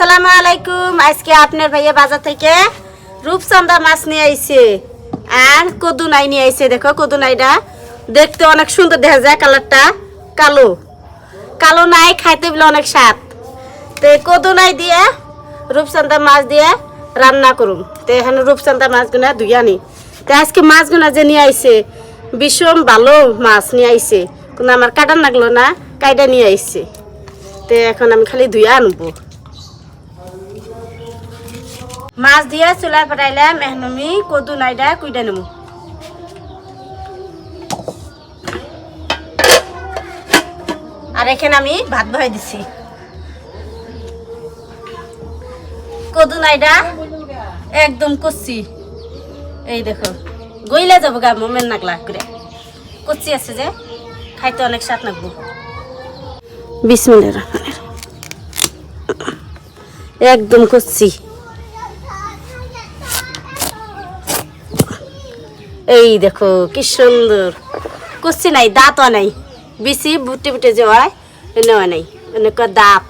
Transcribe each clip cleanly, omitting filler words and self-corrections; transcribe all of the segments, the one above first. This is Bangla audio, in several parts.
আসসালামু আলাইকুম। আজকে আপনার ভাইয়া বাজার থেকে রূপচাঁদা মাছ নিয়ে আইছে আর কদুনাই নিয়ে আইছে। দেখো কদুনাইটা দেখতে অনেক সুন্দর দেখা যায়, কালারটা কালো কালো নাই, খাইতে বলে অনেক স্বাদ। তো কদুনাই দিয়ে রূপচাঁদা মাছ দিয়ে রান্না করুম। তো এখানে রূপচাঁদা মাছগুনা ধুই আনি। তো আজকে মাছগুনা যে নিয়ে আইছে ভীষণ ভালো মাছ নিয়ে আইছে, কোনো আমার কাটা লাগলো না, কাইটা নিয়ে আইছে। তো এখন আমি খালি ধুইয়া আনবো। মাছ দিয়ে চুলায় পাঠাইলাম, এখন আমি কদুনাইটা কুইটা নেব। আর এখানে আমি ভাত বহাই দিছি। কদুনাইটা একদম কচ্ছি, এই দেখো গইলে যাবো গা মোমেন নাগলা করে, কচ্ছি আছে যে খাইতে অনেক স্বাদ লাগবো। বিসমিল্লাহির রহমানির রহিম। একদম কচ্ছি, এই দেখো কি সুন্দর কচ্ছি, নাই দাঁতও নাই, বিচি বুটে বুটে যে হয় নেওয়া নাই, অনেক দাঁত।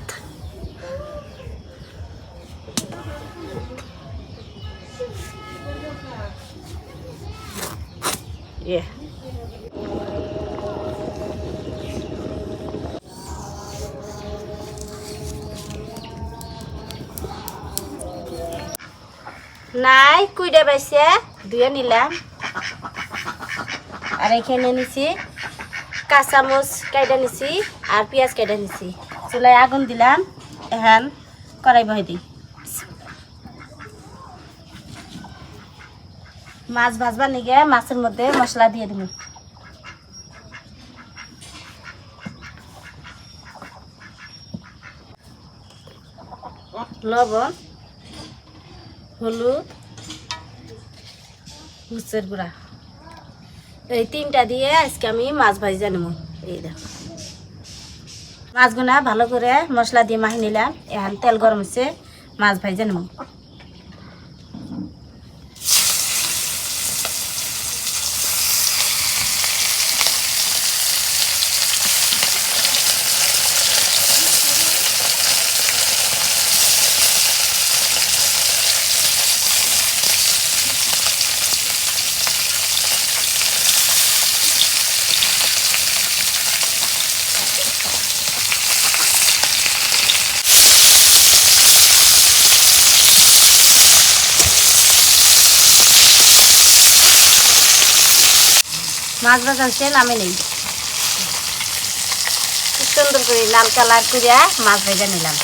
নাই কুইডা পাইছে ধুয়ে নিলাম। আর এখানে নিছি কাঁচামচ কাইটা নিছি আর পেঁয়াজ কাইটা নিছি। চুলায় আগুন দিলাম, এখন কড়াই বহাই দিই। মাছ ভাজবার নিগে মাছের মধ্যে মশলা দিয়ে দিব। লবণ, হলুদ, মরিচের গুঁড়া, এই তিনটা দিয়ে আজকে আমি মাছ ভাজি নেব। এই দেখো মাছগুলা ভালো করে মশলা দিয়ে মাখি নিলাম, এখন তেল গরম হচ্ছে, মাছ ভাজি নেব। মাছ ভাজা হচ্ছে, নামে নেই। সুন্দর করে লাল কালার করে মাছ ভেজে নিলাম।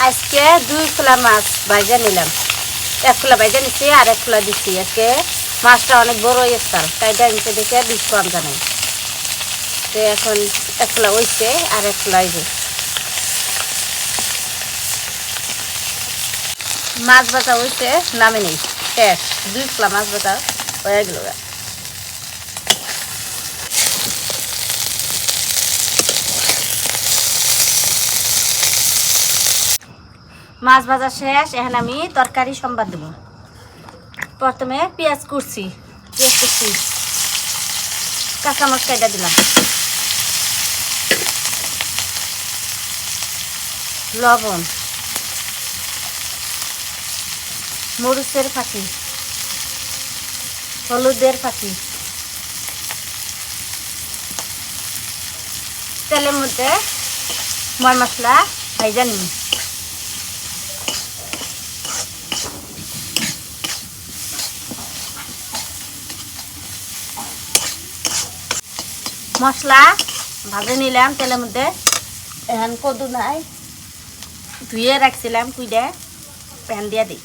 আজকে 2 খোলা মাছ ভাজা নিলাম, 1 খোলা ভাজা নিচ্ছি আর 1 খোলা দিচ্ছি। আজকে মাছটা অনেক বড় হয়েছে, তাইটা নিচে দেখে 20 কম জানাই। তো এখন 1 খোলা হয়েছে আর 1 খোলা হয়েছে। মাছ ভাজা হয়েছে, নামে নেই, শেষ। 2 খোলা মাছ ভাজা হয়ে গেল। মাছ ভাজা শেষ, এখন আমি তরকারি সম্বাদ দেব। প্রথমে পেঁয়াজ কুচি, কাঁচামরিচ কাইটা দিলাম, লবণ, মরিচের ফাঁকি, হলুদের ফাঁকি, তেলের মধ্যে ময় মশলা ভাজা নিই। মশলা ভাজে নিলাম তেলের মধ্যে। এখন কদু নাই ধুয়ে রাখছিলাম কুইডে প্যান দিয়ে দিই।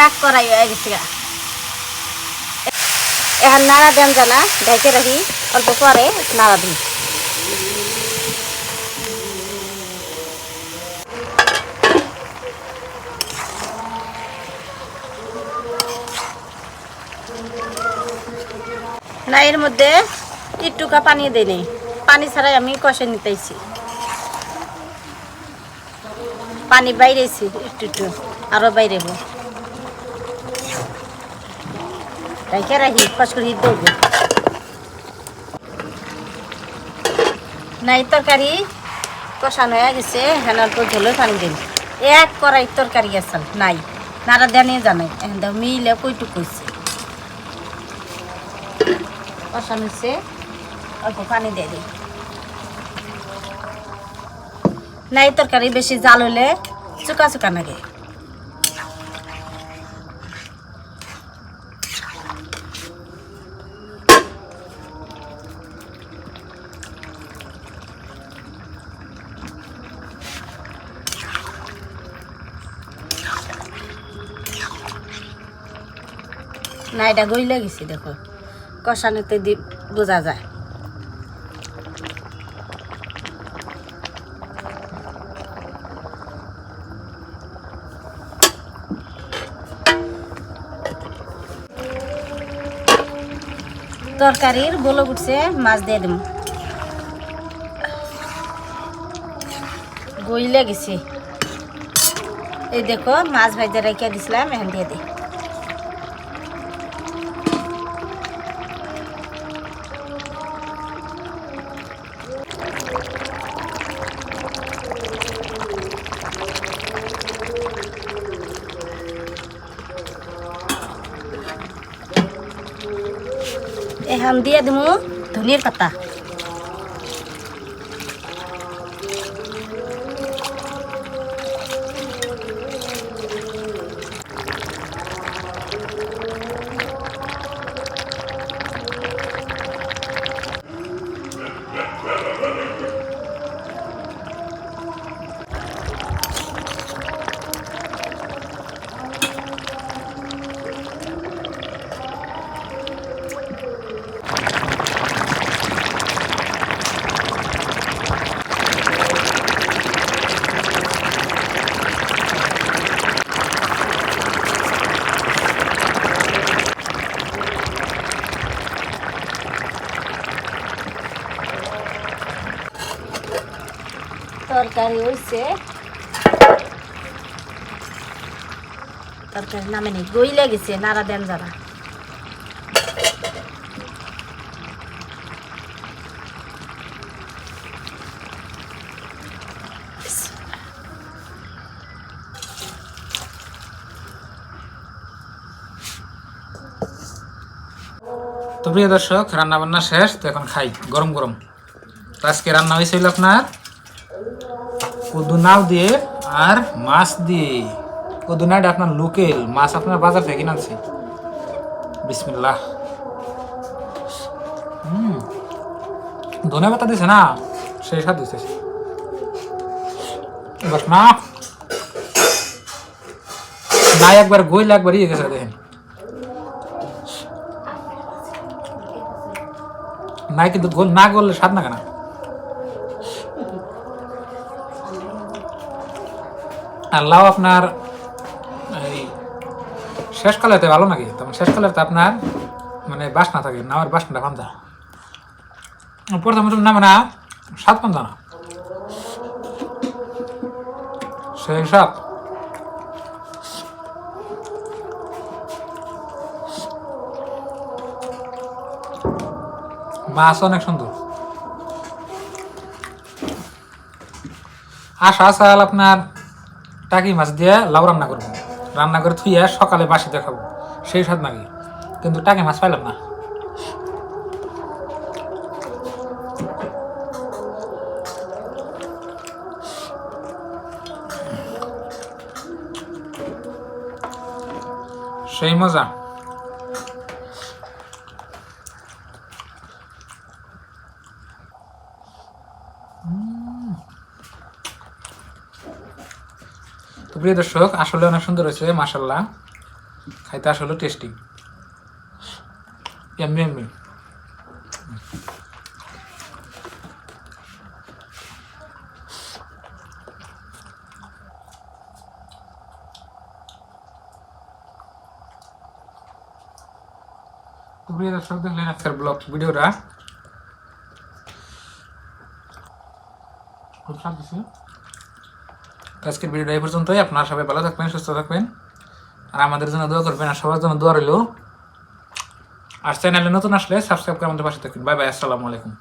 এক কড়াই হয়ে গেছে গা। এখন নাড়া দেন জানা ঢেকে রাখি, অল্প পরে নাড়া দিই। না এর মধ্যে একটুকা পানি দিই নেই, পানি ছাড়াই আমি কষে নিতেছি। পানি বাইরেছি একটু একটু, আরো বাইরেব। ঢেকে রাখি কষ করে দেবো। নাই তরকারি কষানো হয়ে গেছে, এখন অল্প ঝোলে পানি দিন। এক কড়াই তরকারি গেছে নাই, নাড়া দেওয়া নিয়ে জানাই এখন দেখ মিলে কইটুক কইছে কষানো হচ্ছে, অল্প পানি দিয়ে দিই। নাই তরকারি বেশি জাল হলে চুকা চুকা লাগে। না এটা গইলে গেছি, দেখো কষানোতে বোঝা যায়। তরকারির বলো উঠছে, মাছ দিয়ে দেব। গইলে গেছে, এই দেখো মাছ ভাজতে রেখে দিছিলাম, এখন দিয়ে দিই। এখন দিয়ে দেবো ধনিয়ার পাতা। তরকারি হয়েছে, তরকারি নামে নেই, গইলে গেছে, নাড়া দেন যারা। তো প্রিয় দর্শক, রান্না বান্না শেষ, তো এখন খাই গরম গরম। তো আজকে রান্না হয়েছিল আপনার কদু নাও দিয়ে আর মাছ দিয়ে। কদু নাওটা আপনার লোকেল মাছ, আপনার বাজার থেকে কিনে আনছি। বিসমিল্লাহ। ধনে পাতা দিছে না, সেই স্বাদ দিচ্ছে না। না একবার গইলে একবার ইয়ে গেছে, দেখেন নাই, কিন্তু গোল না করলে স্বাদ না কেনা। আর লাউ আপনার এই শেষকালেতে ভালো নাকি, তখন শেষকালেতে আপনার মানে বাসনা থাকে, নামের বাসনাটা পান্তা। প্রথম প্রথম নামে না স্বাদ পান্তা না, সেই সব মাছ অনেক সুন্দর। আশা চাল আপনার টাকি মাছ দিয়ে লাউ রান্না করবো, রান্না করে থুইয়া সকালে বাসিতে খাবো, সেই স্বাদ নাকি, কিন্তু টাকি মাছ পাইলাম না। সেই মজা। তো প্রিয় দর্শক, আসলে অনেক সুন্দর হয়েছে, মাশাল্লাহ। খাইতে আসলে টেস্টি, এমনি এমনি। তো প্রিয় দর্শক, দেখলেন আজকের ব্লগ ভিডিওটা, খুব স্বাদ দিচ্ছে। আজকের ভিডিওটা এই পর্যন্তই। আপনারা সবাই ভালো থাকবেন, সুস্থ থাকবেন, আর আমাদের জন্য দোয়া করবেন, আর সবার জন্য দোয়া রইল। আর চ্যানেলে নতুন আসলে সাবস্ক্রাইব করে আমাদের পাশে থাকবেন। বাই বাই, আসসালামু আলাইকুম।